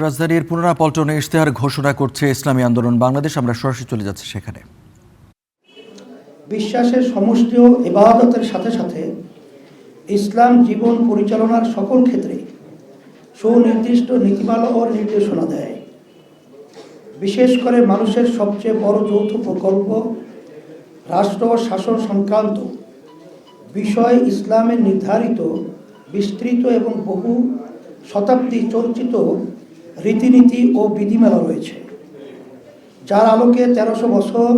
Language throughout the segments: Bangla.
রাজধানীর পুনরাপল্টনে ইশতেহার ঘোষণা করছে ইসলামী আন্দোলন বাংলাদেশ। আমরা সরাসরি চলে যাচ্ছি সেখানে। বিশ্বাসের সমষ্টি ও ইবাদতের সাথে সাথে ইসলাম জীবন পরিচালনার সকল ক্ষেত্রে সুনির্দিষ্ট নীতিমালা ও নির্দেশনা দেয়। বিশেষ করে মানুষের সবচেয়ে বড় যৌথ প্রকল্প রাষ্ট্র ও শাসন সংক্রান্ত বিষয় ইসলামের নির্ধারিত বিস্তৃত এবং বহু শতাব্দী চর্চিত রীতিনীতি ও বিধিমালা রয়েছে, যার আলোকে ১৩০০ বছর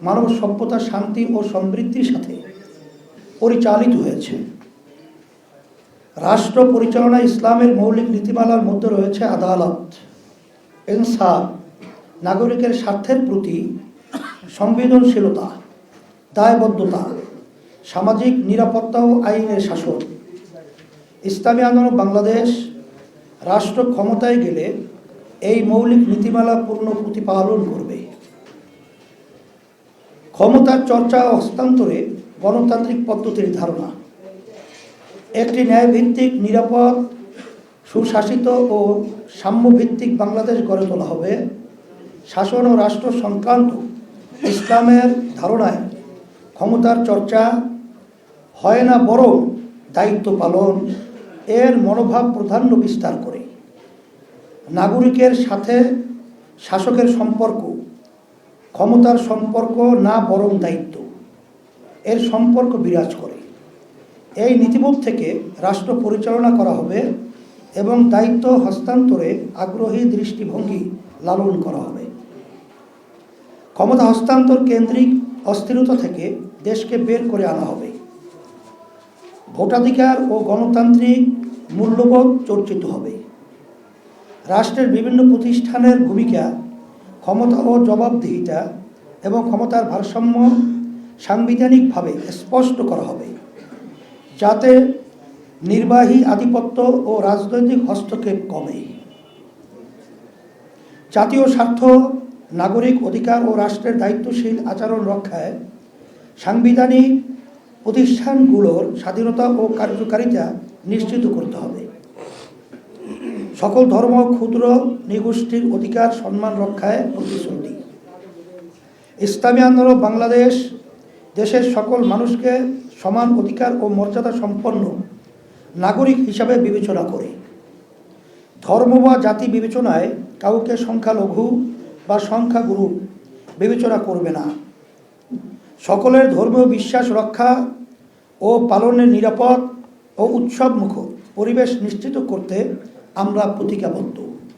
মানব সভ্যতা শান্তি ও সমৃদ্ধির সাথে পরিচালিত হয়েছে। রাষ্ট্র পরিচালনা ইসলামের মৌলিক নীতিমালার মধ্যে রয়েছে আদালত, ইনসাফ, নাগরিকের স্বার্থের প্রতি সংবেদনশীলতা, দায়বদ্ধতা, সামাজিক নিরাপত্তা ও আইনের শাসন। ইসলামী আন্দোলন বাংলাদেশ রাষ্ট্র ক্ষমতায় গেলে এই মৌলিক নীতিমালা পূর্ণ প্রতিপালন করবে। ক্ষমতার চর্চা ও হস্তান্তরে গণতান্ত্রিক পদ্ধতির ধারণা, একটি ন্যায়ভিত্তিক, নিরাপদ, সুশাসিত ও সাম্যভিত্তিক বাংলাদেশ গড়ে তোলা হবে। শাসন ও রাষ্ট্র সংক্রান্ত ইসলামের ধারণায় ক্ষমতার চর্চা হয় না, বরং দায়িত্ব পালন এর মনোভাব প্রাধান্য বিস্তার করে। নাগরিকের সাথে শাসকের সম্পর্ক ক্ষমতার সম্পর্ক না, বরং দায়িত্ব এর সম্পর্ক বিরাজ করে। এই নীতিবোধ থেকে রাষ্ট্র পরিচালনা করা হবে এবং দায়িত্ব হস্তান্তরে আগ্রহী দৃষ্টিভঙ্গি লালন করা হবে। ক্ষমতা হস্তান্তর কেন্দ্রিক অস্থিরতা থেকে দেশকে বের করে আনা হবে। ভোটাধিকার ও গণতান্ত্রিক মূল্যবোধ চর্চিত হবে। রাষ্ট্রের বিভিন্ন প্রতিষ্ঠানের ভূমিকা, ক্ষমতা ও জবাবদিহিতা এবং ক্ষমতার ভারসাম্য সাংবিধানিকভাবে স্পষ্ট করা হবে, যাতে নির্বাহী আধিপত্য ও রাজনৈতিক হস্তক্ষেপ কমে। জাতীয় স্বার্থ, নাগরিক অধিকার ও রাষ্ট্রের দায়িত্বশীল আচরণ রক্ষায় সাংবিধানিক প্রতিষ্ঠানগুলোর স্বাধীনতা ও কার্যকারিতা নিশ্চিত করতে হবে। সকল ধর্ম, ক্ষুদ্র নৃগোষ্ঠীর অধিকার সম্মান রক্ষায় প্রতিশ্রুতি। ইসলামী আন্দোলন বাংলাদেশ দেশের সকল মানুষকে সমান অধিকার ও মর্যাদা সম্পন্ন নাগরিক হিসাবে বিবেচনা করে। ধর্ম বা জাতি বিবেচনায় কাউকে সংখ্যালঘু বা সংখ্যাগুরু বিবেচনা করবে না। সকলের ধর্মীয় বিশ্বাস রক্ষা ও পালনের নিরাপদ ও উৎসবমুখর পরিবেশ নিশ্চিত করতে আমরা প্রতিজ্ঞাবদ্ধ।